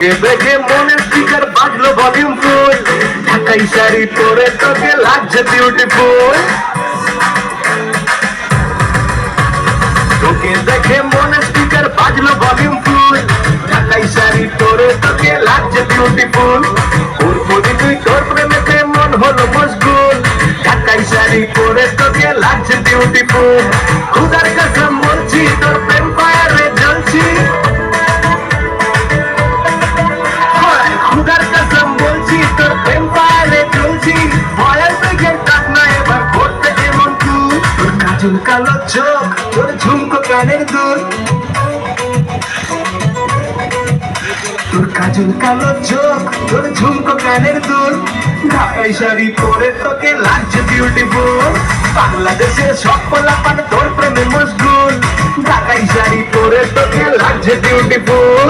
দেখে মনে স্পিকার বাজলো ভলিউম ফুল, ঢাকাই শাড়ি পরে তোকে লাগছে বিউটিফুল। তোকে দেখে মনে স্পিকার বাজলো ভলিউম ফুল, ঢাকাই শাড়ি পরে তোকে লাগছে বিউটিফুল। উর্বরি তুই তোর প্রেমেতে মন হলো মশগুল, ঢাকাই শাড়ি পরে তোকে লাগছে বিউটিফুল। খুদার কসম বলছি তোর প্রেম ফায়ারে জ্বলছি, খুদার কসম বলছি তোর প্রেম ফায়ারে জ্বলছি। ভয়ের বেগের কাটনা এবার করতে এমন তুই, তোর কাজল কালো চোখ, তোর ঝুমকো কানের দুল, তোর কাজল কালো চোখ, তোর ঝুমকো কানের দুল। ঢাকাই শাড়ি পরে তোকে লাগছে বিউটিফুল, বাংলাদেশের সব পোলাপান তোর প্রেমে মশগুল। ঢাকাই শাড়ি পরে তোকে লাগছে বিউটিফুল।